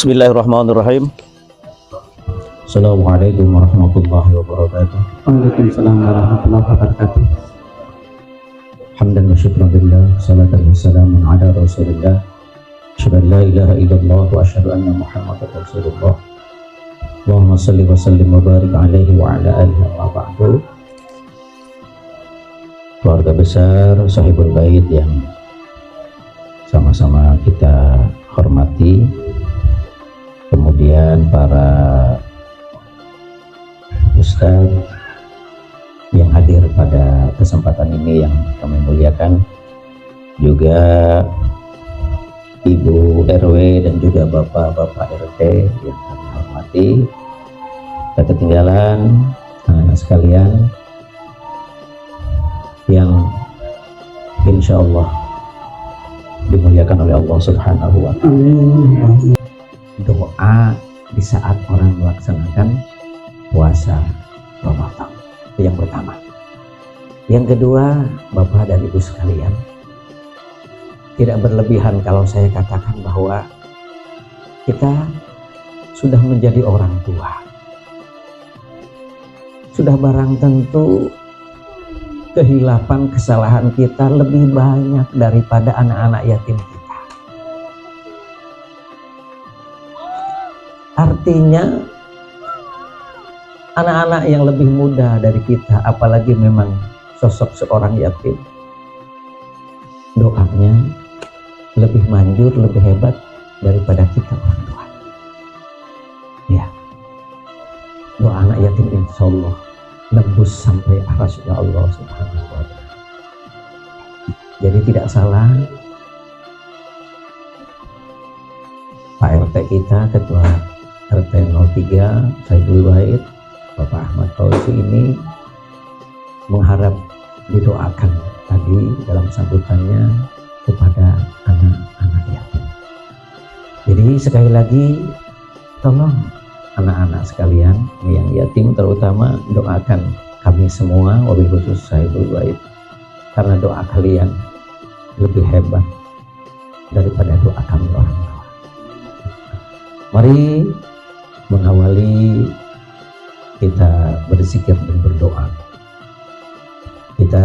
Bismillahirrahmanirrahim. Assalamualaikum warahmatullahi wabarakatuh. Waalaikumsalam warahmatullahi wabarakatuh. Hamdan wa syukran lillah, salatan wa salamun ala rasulillah. Asyhadu an la ilaha illallah wa asyhadu anna muhammadar rasulullah. Allahumma salli wa sallim wa barik alaihi wa ala alihi wa ba'du. Keluarga besar Sahibul Bait yang sama-sama kita hormati, kemudian para ustadz yang hadir pada kesempatan ini yang kami muliakan, juga Ibu RW dan juga Bapak-Bapak RT yang kami hormati. Tak ketinggalan anak-anak sekalian yang insya Allah dimuliakan oleh Allah Subhanahu wa Ta'ala. Doa di saat orang melaksanakan puasa Ramadan, itu yang pertama. Yang kedua, Bapak dan Ibu sekalian, tidak berlebihan kalau saya katakan bahwa kita sudah menjadi orang tua. Sudah barang tentu kehilapan, kesalahan kita lebih banyak daripada anak-anak yatim kita. Artinya anak-anak yang lebih muda dari kita, apalagi memang sosok seorang yatim, doanya lebih manjur, lebih hebat daripada kita orang tua. Ya, doa anak yatim insya Allah nembus sampai arasnya Allah Subhanahu wa Ta'ala. Jadi tidak salah Pak RT kita, Ketua RT 03 Sahibul Bait, Bapak Ahmad Fauzi ini mengharap didoakan tadi dalam sambutannya kepada anak-anak yatim. Jadi sekali lagi tolong anak-anak sekalian yang yatim terutama doakan kami semua, wabil khusus Sahibul Bait, karena doa kalian lebih hebat daripada doa kami orang tua. Mari mengawali kita berzikir dan berdoa. Kita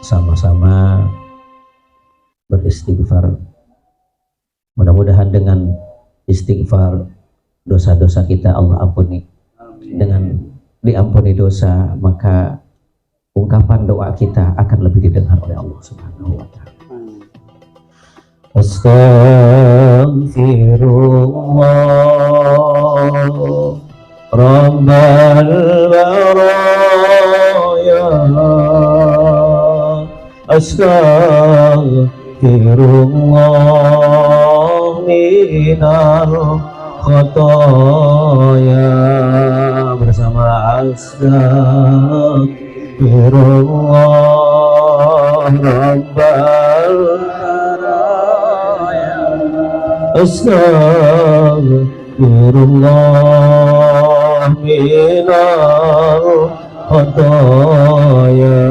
sama-sama beristighfar. Mudah-mudahan dengan istighfar dosa-dosa kita Allah ampuni. Dengan diampuni dosa, maka ungkapan doa kita akan lebih didengar oleh Allah Subhanahu wa Ta'ala. Astaghfirullah Rabbal baraya, astaghfirullah minal khotoya, bersama astaghfirullah rabbal baraya, astaghfirullah minal khotoya,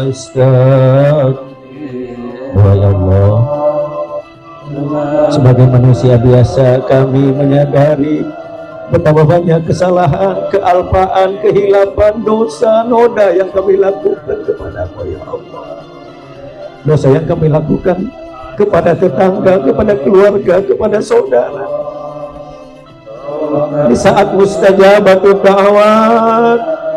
astaghfirullah. Ya Allah, sebagai manusia biasa kami menyadari betapa banyak kesalahan, kealpaan, kehilapan, dosa, noda yang kami lakukan kepada-Mu ya Allah. Dosa yang kami lakukan kepada tetangga, kepada keluarga, kepada saudara. Di saat mustajabatul da'wat,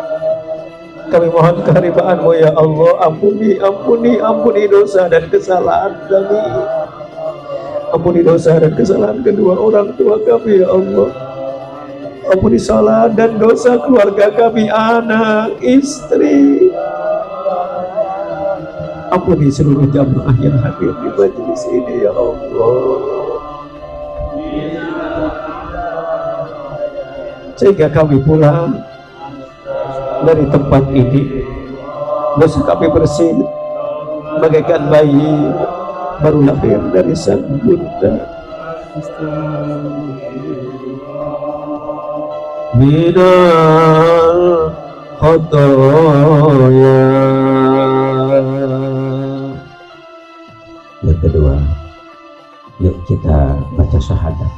kami mohon kehariban-Mu ya Allah. Ampuni dosa dan kesalahan kami. Ampuni dosa dan kesalahan kedua orang tua kami ya Allah. Ampuni salah dan dosa keluarga kami, anak, istri. Ampuni seluruh jamaah yang hadir di majelis ini ya Allah. Sehingga kami pulang dari tempat ini, dosa kami bersih bagaikan bayi baru lahir dari sang bunda. Minal khotoya. Yang kedua, yuk kita baca syahadat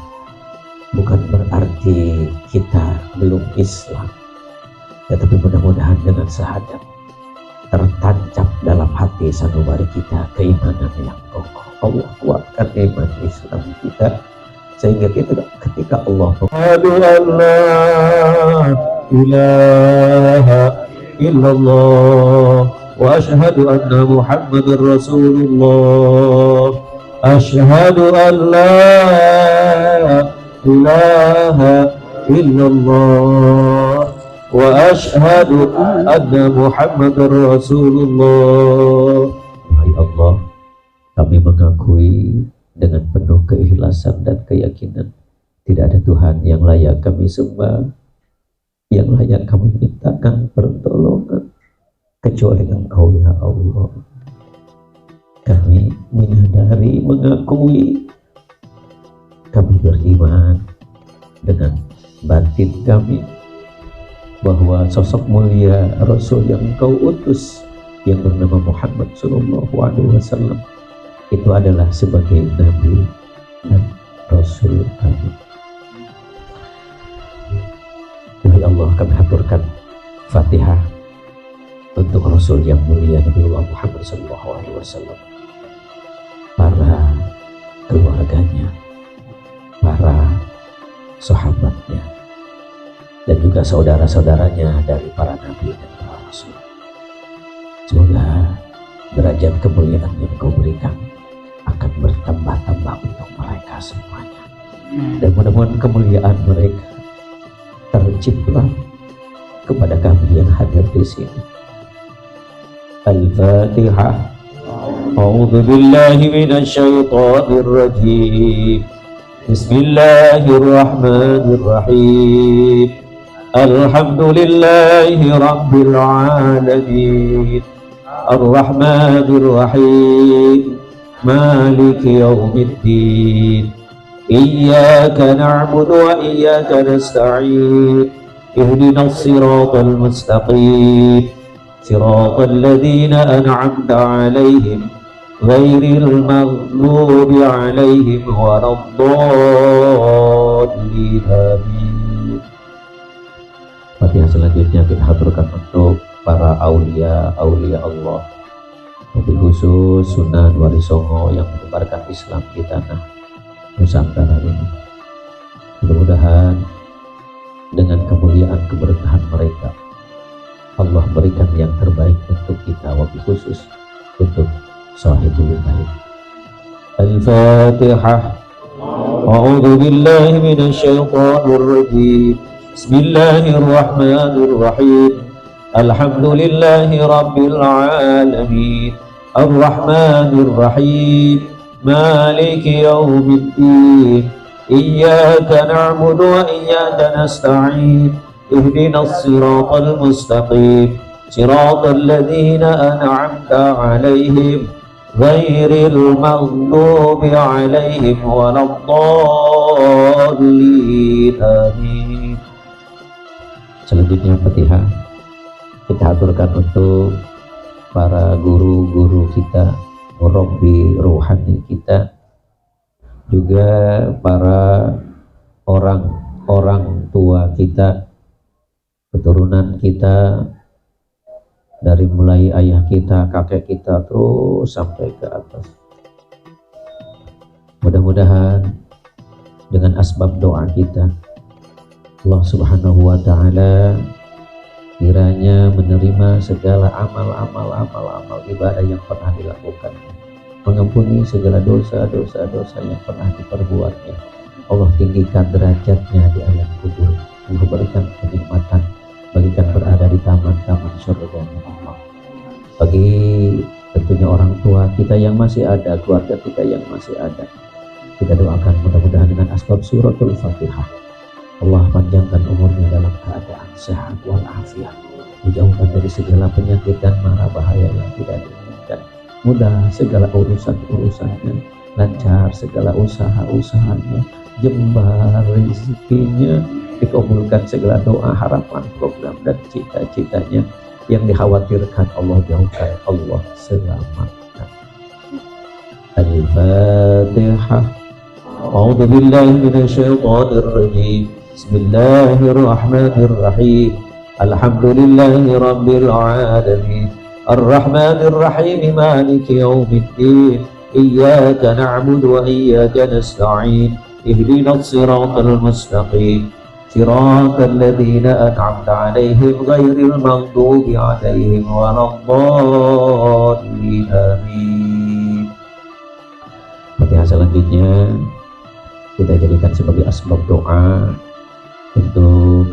bukan berarti kita belum Islam, tetapi mudah-mudahan dengan syahadat tertancap dalam hati sanubari kita keimanan yang kokoh. Allah kuatkan iman Islam kita sehingga kita ketika Allah asyhadu an la ilaha illallah wa asyhadu anna Muhammadar Rasulullah, asyhadu an la ilaha illallah wa asyhadu anna Muhammadar Rasulullah. Wahai Allah, kami mengakui dengan penuh keikhlasan dan keyakinan tidak ada Tuhan yang layak kami sembah, yang layak kami mintakan pertolongan kecuali Engkau ya Allah. Kami menyadari, mengakui, kami beriman dengan batin kami bahwa sosok mulia Rasul yang Engkau utus yang bernama Muhammad Sallallahu Alaihi Wasallam itu adalah sebagai Nabi dan Rasul kami. Wahai Allah, kami haturkan Fatihah untuk Rasul yang mulia Nabiullah Muhammad Sallallahu Alaihi Wasallam, para keluarganya, para sahabatnya, dan juga saudara-saudaranya dari para Nabi dan para Rasul. Semoga derajat kemuliaan yang Kau berikan akan bertambah-tambah untuk mereka semuanya, dan mudah-mudahan kemuliaan mereka tercipta kepada kami yang hadir di sini. Al-Fatihah. A'udzu billahi minasy syaithanir rajim. Bismillahirrahmanirrahim. Alhamdulillahi rabbil alamin. Ar-Rahmanir Rahim. Maliki yaumiddin. Iyyaka na'budu wa iyyaka nasta'in. Ihdinas siratal mustaqim. Siratal ladzina an'amta 'alaihim ghairil maghdubi 'alaihim waladdallin. Amin. Fatihah selanjutnya kita haturkan untuk para aulia Allah, mobil khusus Sunan Wali Songo yang menyebarkan Islam di tanah Nusantara ini. Mudah-mudahan dengan kemuliaan keberkahan mereka Allah berikan yang terbaik untuk kita, wabil khusus untuk sahibul bait. Al-Fatihah. A'udzu billahi minasy syaithanir rajim. Bismillahirrahmanirrahim. Alhamdulillahi rabbil alamin. Ar-Rahmanir Rahim. Maliki yaumiddin. Iyyaka na'budu wa iyyaka nasta'in. Ihdinas siratal mustaqim. Siratal ladzina an'amta 'alaihim ghairil maghdubi 'alaihim waladdallin. Amin. Selanjutnya Fatihah kita aturkan untuk para guru-guru kita, murabbi rohani kita, juga para orang tua kita, keturunan kita, dari mulai ayah kita, kakek kita, terus sampai ke atas. Mudah-mudahan dengan asbab doa kita Allah Subhanahu wa Ta'ala kiranya menerima segala amal ibadah yang pernah dilakukan, mengampuni segala dosa-dosa yang pernah diperbuatnya. Allah tinggikan derajatnya di alam kubur, Allah berikan kenikmatan, bagikan berada di taman-taman surganya Allah. Bagi tentunya orang tua kita yang masih ada, keluarga kita yang masih ada, kita doakan mudah-mudahan dengan asbab suratul Fatihah Allah panjangkan umurnya dalam keadaan sehat walafiat, dijauhkan dari segala penyakit dan mara bahaya yang tidak diinginkan, mudah segala urusan-urusannya, lancar segala usaha-usahanya, jembar rezekinya, dikabulkan segala doa, harapan, program dan cita-citanya. Yang dikhawatirkan Allah jauhkan, Allah selamatkan. Al-Fatihah. أعوذ بالله من الشيطان الرجيم. بسم الله الرحمن الرحيم. الحمد لله رب العالمين الرحمن الرحيم مالك يوم الدين إياك نعبد وإياك نستعين اهدنا الصراط المستقيم صراط الذين أنعمت عليهم غير المغضوب عليهم ولا الضالين آمين. Fatihah selanjutnya kita jadikan sebagai asbab doa untuk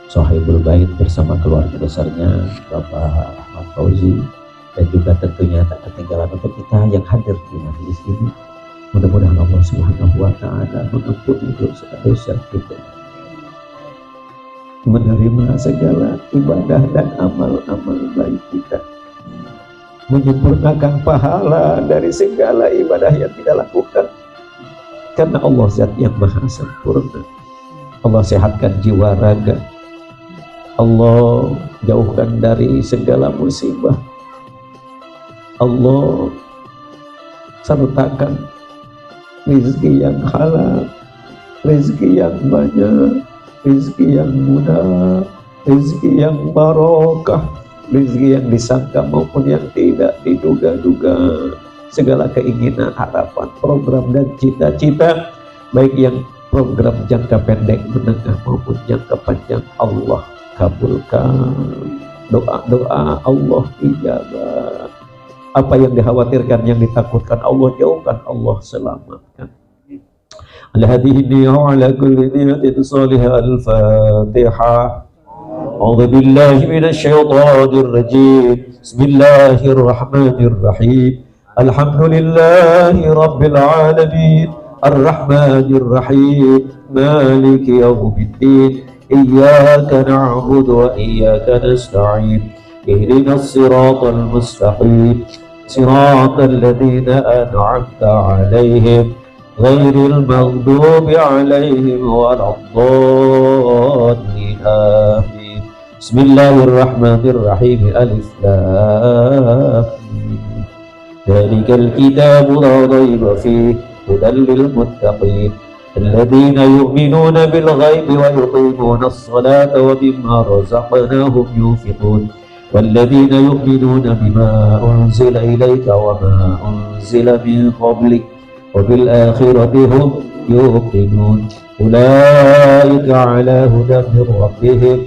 Sohibul Bait bersama keluarga besarnya Bapak Ahmad Fauzi, dan juga tentunya tak ketinggalan untuk kita yang hadir di majelis ini. Mudah-mudahan Allah Subhanahu wa Ta'ala mengampuni dosa-dosa kita, menerima segala ibadah dan amal-amal baik kita, menyempurnakan pahala dari segala ibadah yang kita lakukan, karena Allah zat yang maha sempurna. Allah sehatkan jiwa raga, Allah jauhkan dari segala musibah, Allah sertakan rezeki yang halal, rezeki yang banyak, rezeki yang mudah, rezeki yang barokah, rezeki yang disangka maupun yang tidak diduga-duga. Segala keinginan, harapan, program dan cita-cita, baik yang program jangka pendek, menengah maupun jangka panjang, Allah kabulkan. Doa-doa Allah ijabah. Apa yang dikhawatirkan, yang ditakutkan, Allah jauhkan, Allah selamatkan. Al-hadihi wa ala kulli niyatin salihah. Al-Fatihah. A'udzu billahi minasy syaithanir rajim. Bismillahirrahmanirrahim. Alhamdulillahi rabbil alamin. Ar-Rahmanir Rahim. Maliki yaumiddin. Iyyaka na'budu wa iyyaka nasta'in. Ihdinas siratal mustaqim. Siratal ladzina an'amta 'alaihim ghairil maghdubi 'alaihim waladdallin. Amin. Bismillahirrahmanirrahim. Alif Lam Mim. Dzalikal kitabu la raiba fihi hudan lil muttaqin الذين يؤمنون بالغيب ويقيمون الصلاة ومما رزقناهم ينفقون والذين يؤمنون بما أنزل إليك وما أنزل من قبلك وبالآخرة هم يوقنون أولئك على هدى من ربهم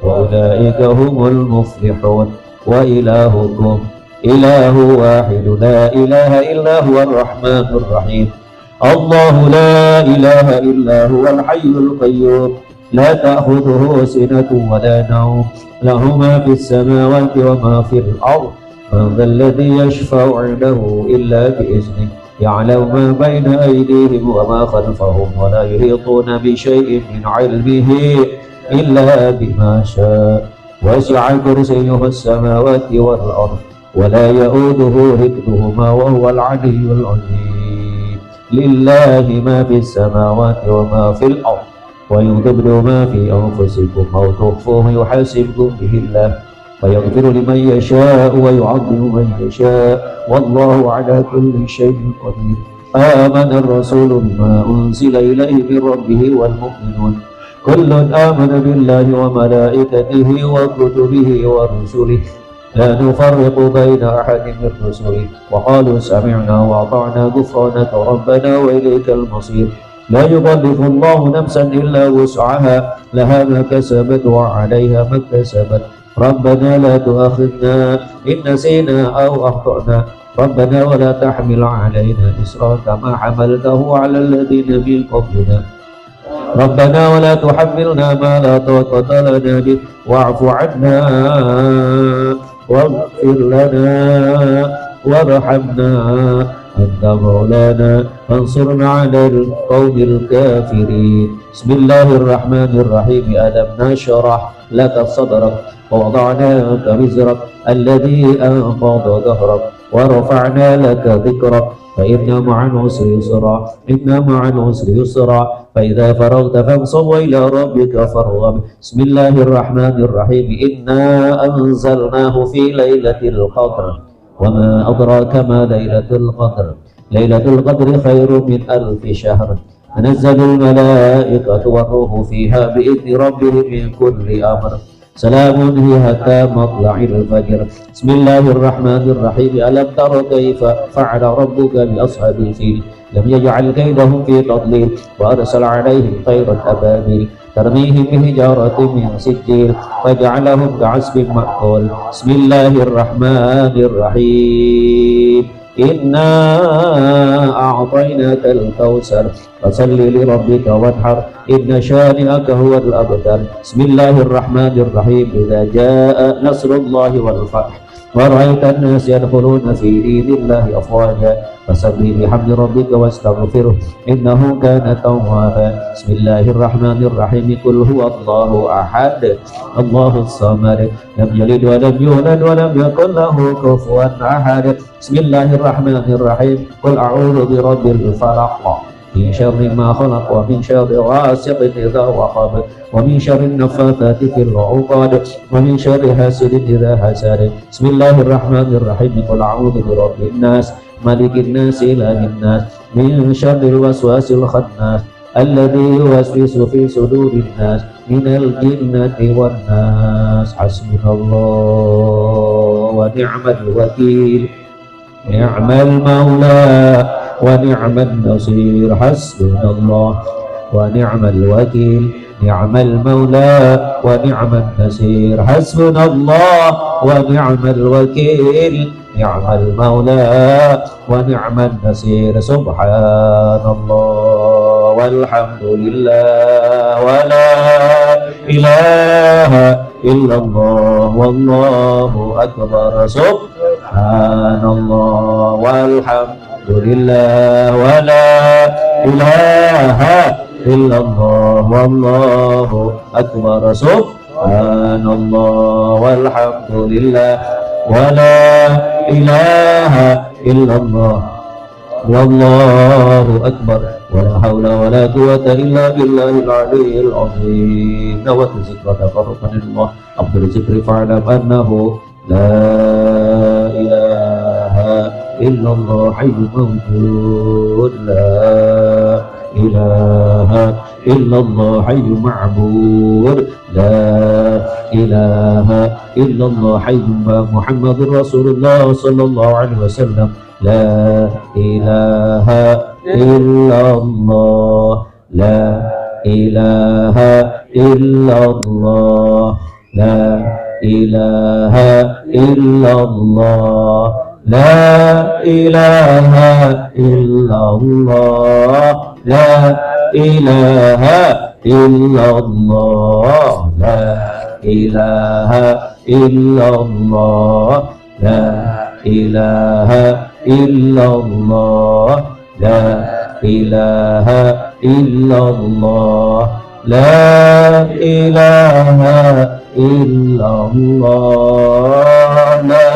وأولئك هم المفلحون وإلهكم إله واحد لا إله إلا هو الرحمن الرحيم الله لا إله إلا هو الحي القيوم لا تأخذه سنة ولا نوم له ما في السماوات وما في الأرض من ذا الذي يشفع عنده إلا بإذنه يعلم ما بين أيديهم وما خلفهم ولا يحيطون بشيء من علمه إلا بما شاء وسع كرسيه السماوات والأرض ولا يؤوده حفظهما وهو العلي العظيم لله ما في السماوات وما في الأرض ويبدوا ما في أنفسكم أو تخفوه يحاسبكم به الله فيغفر لمن يشاء ويعظم من يشاء والله على كل شيء قدير آمن الرسول بما أنزل إليه من ربه والمؤمنون كل آمن بالله وملائكته وكتبه ورسله لا نفرق بين أحد من رسله وقالوا سمعنا وأطعنا غفرانك ربنا وإليك المصير لا يكلف الله نفسا إلا وسعها لها ما كسبت وعليها ما اكتسبت ربنا لا تؤاخذنا إن نسينا أو أخطأنا ربنا ولا تحمل علينا إصرا كما حملته على الذين من قبلنا ربنا ولا تحملنا ما لا طاقة لنا به واعف عنا واغفر لنا وارحمنا أنت مولانا فانصرنا على القوم الكافرين بسم الله الرحمن الرحيم ألم نشرح لك صدرك ووضعنا عنك وزرك الذي أنقض ظهرك ورفعنا لك ذكرك فإن مع العسر يسرا إن مع العسر يسرا فإذا فرغت فانصب وإلى ربك فارغب بسم الله الرحمن الرحيم إنا أنزلناه في ليلة القدر وما أدراك ما ليلة القدر Lailatul Qadri khairum min alfi syahr. Tanazzalul malaikatu warruhu fiha bi'idni rabbihim min kulli amr. Salamun hiya hatta matla'il fajr. Bismillahirrahmanirrahim. Alam tara kaifa fa'ala rabbuka bi ashabil fil. Lam yaj'al kaydahum fi tadlil wa arsala 'alaihim tayran ababil tarmihim bihijaratin min sijil faj'alahum ka'asfin ma'kul. Bismillahirrahmanirrahim. Inna a'tainakal kautsar fasalli li rabbika wanhar inna syani'aka huwal abtar. Bismillahirrahmanirrahim. Idza jaa nasrullahi wal fath wa ra'aitan nas yadkhuluna fi dinillahi afwaja fasabbih bihamdi rabbika wastaghfirhu innahu kana tawwaba. Bismillahirrahmanirrahim. Qul huwallahu ahad Allahus samad lam yalid wa lam yulad wa lam yakul lahu kufuwan ahad. Bismillahirrahmanirrahim. Qul a'udzu birabbil falaq min syarri ma khalaq wa min syarri ghasiqin idza waqab wa min syarri naffatsati fil 'uqad wa min syarri hasidin idza hasad. Bismillahirrahmanirrahim. Qul a'udzu birabbin nas malikin nas ilahin nas min syarril waswasil khannas alladzi yuwaswisu fi sudurin nas minal jinnati wan nas. Hasbunallahu wa ni'mal wakil ni'mal maula wa ni'man nasir. Hasbunallah wa ni'mal wakil ni'mal maula wa ni'man nasir. Hasbunallah wa ni'mal wakil ni'mal maula wa ni'man nasir. Subhanallah walhamdulillah wa la ilaha illallah wallahu akbar. Subhanallah walhamdulillah wa la ilaha illallah wallahu akbar. Subhanallah walhamdulillah wa la ilaha illallah wallahu akbar. Wa la hawla wa la quwwata illa billahil aliyyil azim. Nawatu zikra tafarruqanillah abdul zikri fa'lam annahu la ilaha illallah hayyul mawjud. La ilaha illallah hayyul ma'bud. La ilaha illallah hayyul Muhammadur Rasulullah sallallahu alaihi wasallam. La ilaha illallah. La ilaha illallah. La ilaha illallah. La ilaha illallah. La ilaha illallah. La ilaha illallah. La ilaha illallah. La ilaha illallah. La ilaha illallah. La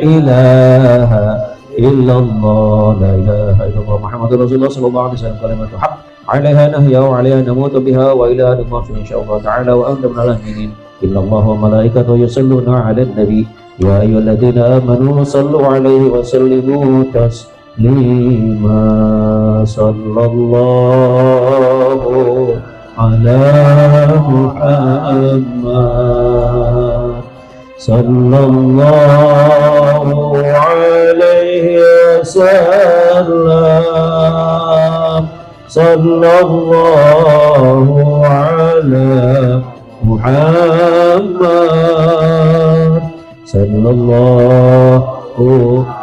ilaha illallah. La ilaha illallah Muhammadur Rasulullah sallallahu alaihi wasallam. Kalimatu haq 'alaiha nahya wa 'alaiha namutu biha wa ila adama fi insyaallah ta'ala wa anta minal mu'minin. Innallaha wa malaikatahu yusalluna 'alan nabi ya ayyuhalladzina amanu sallu 'alaihi wa sallimu taslima. Sallallahu ala Muhammad sallallahu alaihi wasallam. Sallallahu ala Muhammad sallallahu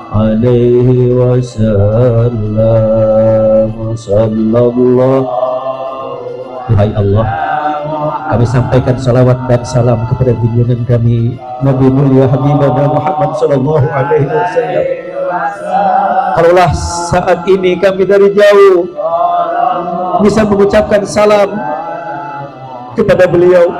alaihi wasallam. Sallallahu. Hai Allah, kami sampaikan salawat dan salam kepada junjungan kami Nabi mulia Habibana Muhammad sallallahu alaihi wasallam. Kalaulah saat ini kami dari jauh bisa mengucapkan salam kepada beliau,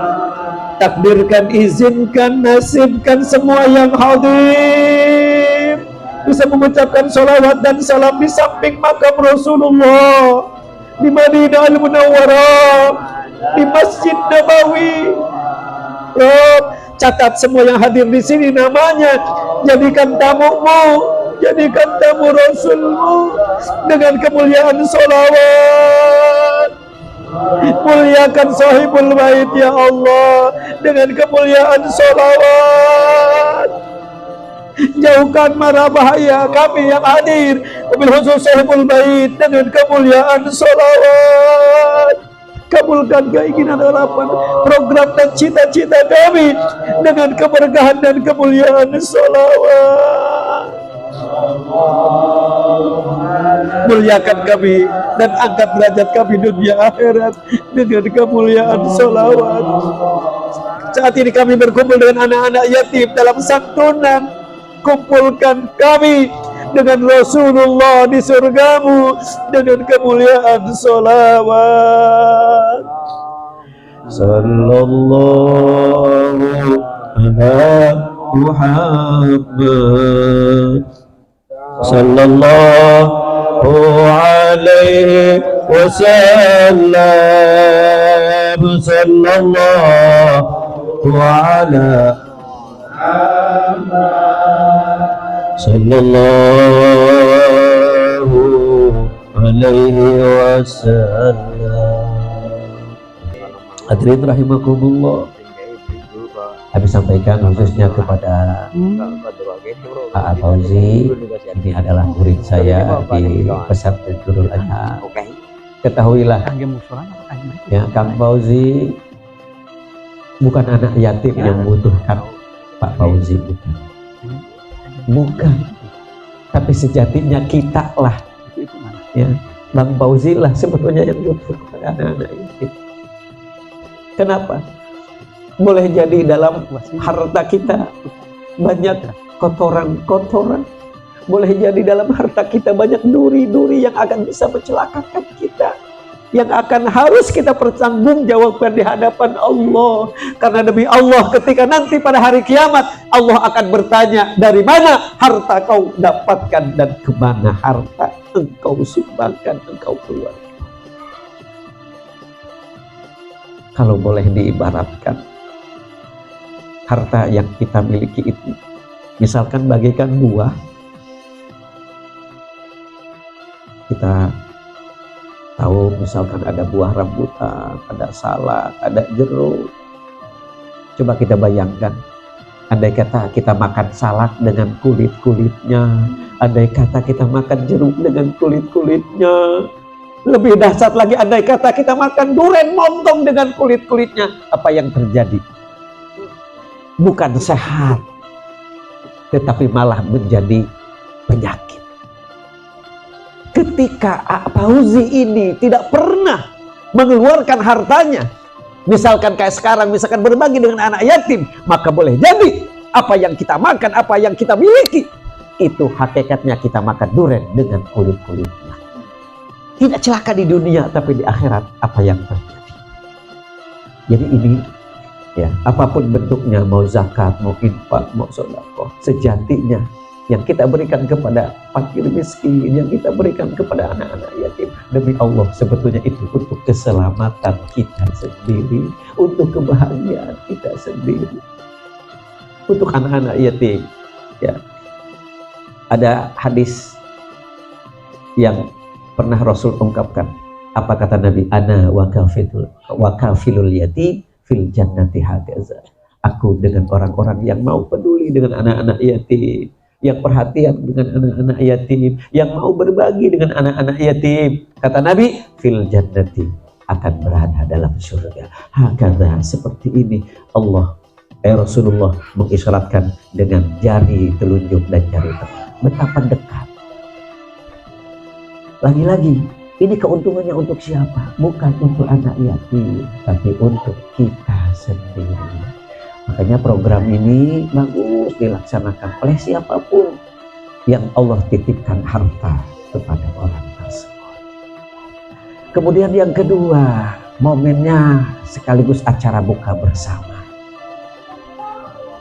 takdirkan, izinkan, nasibkan semua yang hadir bisa mengucapkan salawat dan salam di samping makam Rasulullah di Madinah Al-Munawwarah, di Masjid Nabawi. Rob, catat semua yang hadir di sini namanya, jadikan tamumu Jadikan tamu Rasulmu dengan kemuliaan sholawat. Muliakan sahibul bait ya Allah dengan kemuliaan sholawat. Jauhkan mara bahaya kami yang hadir, wabil khusus sahibul bait dengan kemuliaan sholawat. Kabulkan keinginan harapan, program dan cita-cita kami dengan keberkahan dan kemuliaan sholawat. Muliakan kami dan angkat derajat kami dunia akhirat dengan kemuliaan sholawat. Saat ini kami berkumpul dengan anak-anak yatim dalam santunan. Kumpulkan kami dengan Rasulullah di surgamu dengan kemuliaan sholawat. Sallallahu ala Muhammad sallallahu alaihi wasallam. Sallallahu ala sallallahu alaihi wasallam. Hadirin rahimakumullah, habis sampaikan khususnya kepada Pak Fauzi. Ini adalah murid saya di pesantren Nurul Adha. Ketahuilah ya, Kang Fauzi bukan anak yatim yang membutuhkan Pak Fauzi, bukan. Tapi sejatinya kita lah ya, Bang Fauzi lah sebetulnya yang butuh kepada anak-anak yatim. Kenapa? Boleh jadi dalam harta kita banyak kotoran-kotoran. Boleh jadi dalam harta kita banyak duri-duri yang akan bisa mencelakakan kita, yang akan harus kita pertanggungjawabkan di hadapan Allah. Karena demi Allah, ketika nanti pada hari kiamat Allah akan bertanya, dari mana harta kau dapatkan dan kemana harta engkau sumbangkan, engkau keluarkan. Kalau boleh diibaratkan, harta yang kita miliki itu misalkan bagaikan buah. Kita tahu misalkan ada buah rambutan, ada salak, ada jeruk. Coba kita bayangkan, andai kata kita makan salak dengan kulit-kulitnya, andai kata kita makan jeruk dengan kulit-kulitnya, lebih dahsyat lagi andai kata kita makan durian montong dengan kulit-kulitnya, apa yang terjadi? Bukan sehat, tetapi malah menjadi penyakit. Ketika Fauzi ini tidak pernah mengeluarkan hartanya, misalkan kayak sekarang, misalkan berbagi dengan anak yatim, maka boleh jadi apa yang kita makan, apa yang kita miliki, itu hakikatnya kita makan durian dengan kulit-kulitnya. Tidak celaka di dunia, tapi di akhirat apa yang terjadi. Jadi ini ya, apapun bentuknya, mau zakat, mau infak, mau sedekah, sejatinya yang kita berikan kepada fakir miskin, yang kita berikan kepada anak-anak yatim, demi Allah sebetulnya itu untuk keselamatan kita sendiri, untuk kebahagiaan kita sendiri, untuk anak-anak yatim. Ya, ada hadis yang pernah Rasul ungkapkan. Apa kata Nabi? Ana wa kafilul yatim fil jannati hakaza. Aku dengan orang-orang yang mau peduli dengan anak-anak yatim, yang perhatian dengan anak-anak yatim, yang mau berbagi dengan anak-anak yatim, kata Nabi, fil jannati, akan berada dalam surga. Hakaza, seperti ini Allah Rasulullah mengisyaratkan dengan jari telunjuk dan jari tengah. Betapa dekat. Lagi-lagi, ini keuntungannya untuk siapa? Bukan untuk anak yatim, tapi untuk kita sendiri. Makanya program ini bagus dilaksanakan oleh siapapun yang Allah titipkan harta kepada orang tersebut. Kemudian yang kedua, momennya sekaligus acara buka bersama.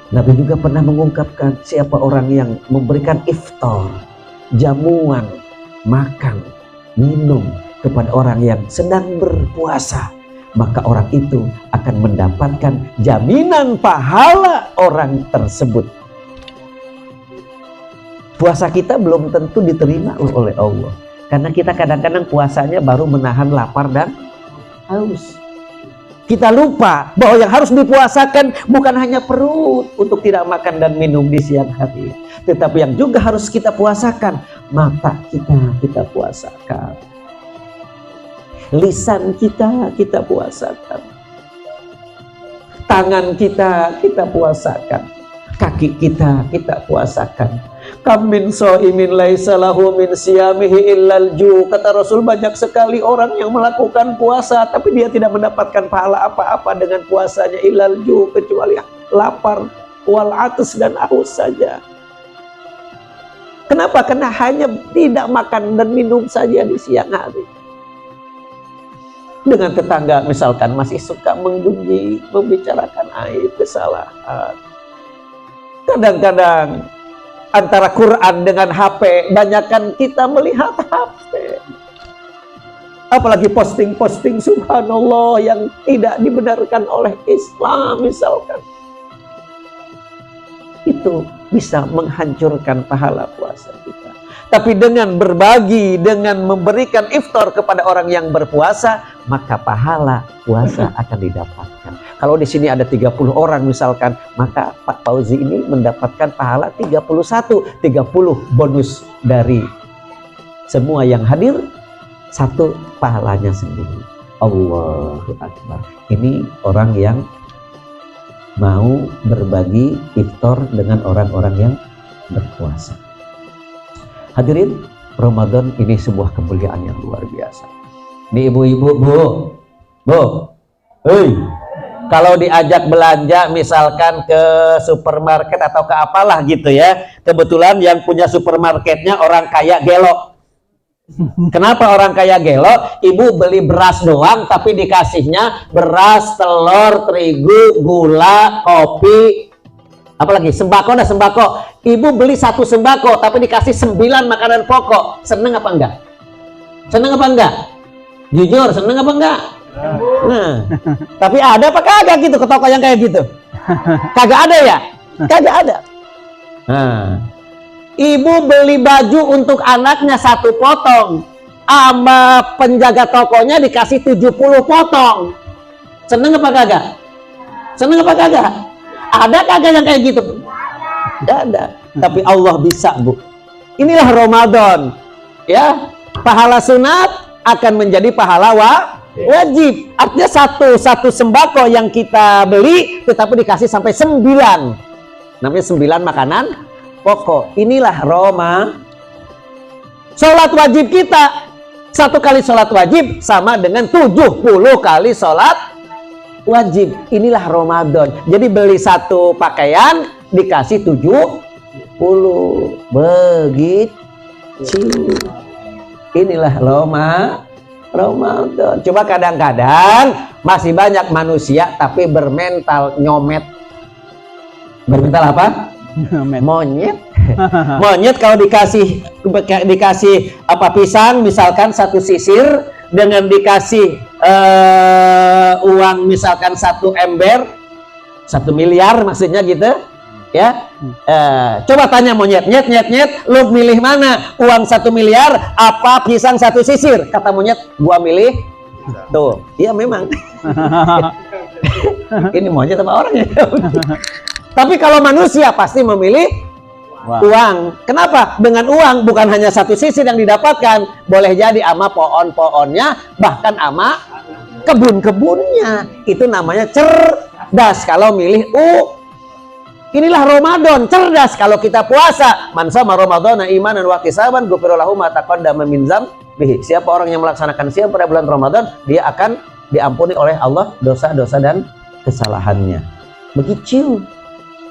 Nabi juga pernah mengungkapkan, siapa orang yang memberikan iftar, jamuan, makan, minum kepada orang yang sedang berpuasa, maka orang itu akan mendapatkan jaminan pahala orang tersebut. Puasa kita belum tentu diterima oleh Allah. Karena kita kadang-kadang puasanya baru menahan lapar dan haus. Kita lupa bahwa yang harus dipuasakan bukan hanya perut untuk tidak makan dan minum di siang hari, tetapi yang juga harus kita puasakan, mata kita puasakan, lisan kita puasakan, tangan kita puasakan, kaki kita puasakan. Kam min shaimin laisa lahu min siyamihi illal ju. Kata Rasul, banyak sekali orang yang melakukan puasa tapi dia tidak mendapatkan pahala apa-apa dengan puasanya, illal ju, kecuali lapar, wal atas dan haus saja. Kenapa? Karena hanya tidak makan dan minum saja di siang hari. Dengan tetangga misalkan masih suka menggunjing, membicarakan aib, kesalahan. Kadang-kadang antara Quran dengan HP, banyakkan kita melihat HP. Apalagi posting-posting subhanallah yang tidak dibenarkan oleh Islam misalkan. Itu bisa menghancurkan pahala puasa kita. Tapi dengan berbagi, dengan memberikan iftar kepada orang yang berpuasa, maka pahala puasa akan didapatkan. Kalau di sini ada 30 orang misalkan, maka Pak Fauzi ini mendapatkan pahala 31, 30 bonus dari semua yang hadir, satu pahalanya sendiri. Allahu Akbar. Ini orang yang mau berbagi iftar dengan orang-orang yang berpuasa. Hadirin, Ramadan ini sebuah kemuliaan yang luar biasa. Nih ibu-ibu, bu, hei, kalau diajak belanja misalkan ke supermarket atau ke apalah gitu ya, kebetulan yang punya supermarketnya orang kaya gelo. Kenapa orang kaya gelo? Ibu beli beras doang tapi dikasihnya beras, telur, terigu, gula, kopi, apalagi sembako. Ibu beli 1 sembako tapi dikasih 9 makanan pokok. Seneng apa enggak? Seneng apa enggak? Jujur, seneng apa enggak? Nah, tapi ada apa kagak gitu ke toko yang kayak gitu? Kagak ada ya? Kagak ada. Nah, ibu beli baju untuk anaknya 1 potong, sama penjaga tokonya dikasih 70 potong. Seneng apa kagak? Seneng apa kagak? Ada kagak yang kayak gitu? Tidak ada. Tapi Allah bisa, Bu. Inilah Ramadan. Ya, pahala sunat akan menjadi pahala wajib. Artinya satu sembako yang kita beli tetapi dikasih sampai 9. Namanya 9 makanan pokok. Inilah Roma. Sholat wajib kita, 1 kali sholat wajib sama dengan 70 kali sholat wajib. Inilah Ramadan. Jadi beli 1 pakaian dikasih 70. Begitu. Inilah Ramadan. Coba kadang-kadang masih banyak manusia tapi bermental nyomet. Bermental apa? Monyet. Monyet kalau dikasih apa pisang misalkan 1 sisir dengan dikasih uang misalkan 1 ember, 1 miliar maksudnya gitu ya. Coba tanya monyet, nyet, lu milih mana, uang 1 miliar apa pisang 1 sisir? Kata monyet, gua milih tuh. Iya memang. Ini monyet apa orang ya? Tapi kalau manusia pasti memilih uang. Kenapa? Dengan uang bukan hanya 1 sisir yang didapatkan, boleh jadi ama pohon-pohonnya, bahkan ama kebun-kebunnya. Itu namanya cerdas kalau milih Inilah Ramadan, cerdas kalau kita puasa. Man shoma Ramadhana imanan wa ihtisaban ghufira lahu ma taqaddama min dzambihi. Siapa orang yang melaksanakan siam pada bulan Ramadan, dia akan diampuni oleh Allah dosa-dosa dan kesalahannya. Begitu.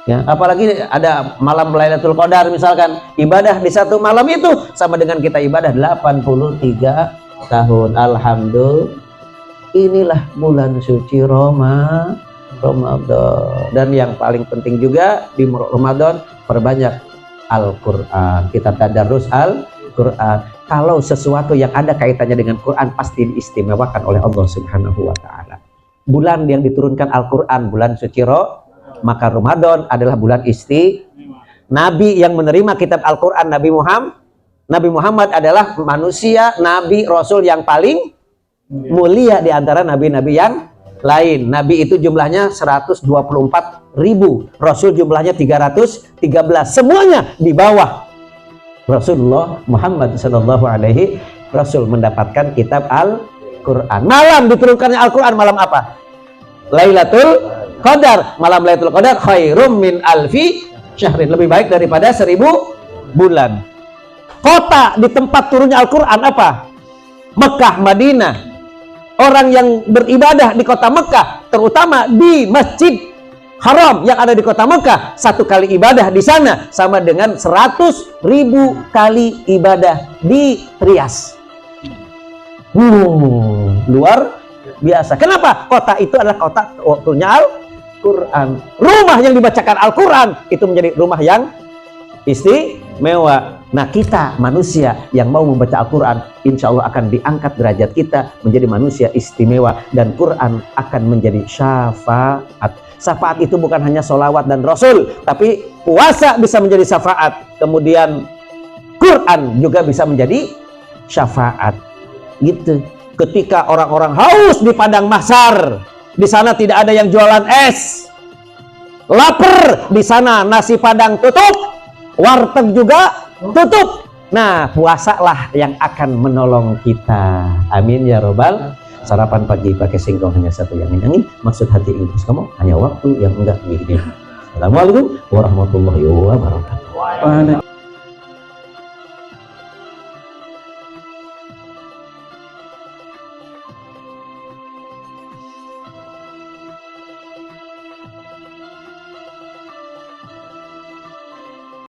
Ya, apalagi ada malam Lailatul Qadar misalkan, ibadah di 1 malam itu sama dengan kita ibadah 83 tahun. Alhamdulillah. Inilah bulan suci Ramadan. Dan yang paling penting juga di Ramadan, perbanyak Al-Quran. Kita tadarus Al-Quran. Kalau sesuatu yang ada kaitannya dengan Quran pasti diistimewakan oleh Allah Subhanahu wa Ta'ala. Bulan yang diturunkan Al-Quran, bulan suci maka Ramadan adalah bulan Nabi yang menerima kitab Al-Quran Nabi Muhammad adalah manusia, Nabi, Rasul yang paling mulia di antara Nabi-Nabi yang lain. Nabi itu jumlahnya 124.000, Rasul jumlahnya 313, semuanya di bawah Rasulullah Muhammad Sallallahu Alaihi Rasul mendapatkan kitab Al-Quran. Malam diturunkannya Al-Quran malam apa? Lailatul Qadar. Malam Lailatul Qadar khairum min alfi syahrin, lebih baik daripada 1000 bulan. Kota di tempat turunnya Al-Quran apa? Mekah, Madinah. Orang yang beribadah di kota Mekah, terutama di Masjid Haram yang ada di kota Mekah, satu kali ibadah di sana sama dengan 100.000 kali ibadah di Riyadh. Luar biasa. Kenapa? Kota itu adalah kota waktunya Al-Quran. Rumah yang dibacakan Al-Quran itu menjadi rumah yang istimewa. Nah, kita manusia yang mau membaca Al-Quran, insya Allah akan diangkat derajat kita menjadi manusia istimewa, dan Quran akan menjadi syafaat. Syafaat itu bukan hanya sholawat dan Rasul, tapi puasa bisa menjadi syafaat, kemudian Quran juga bisa menjadi syafaat. Gitu. Ketika orang-orang haus di padang mahsyar, di sana tidak ada yang jualan es, lapar di sana, nasi padang tutup, warteg juga tutup. Nah, puasalah yang akan menolong kita. Amin ya robbal. Sarapan pagi pakai singkong hanya satu yang angin, maksud hati ingin kamu hanya waktu yang enggak begini. Assalamualaikum warahmatullahi wabarakatuh.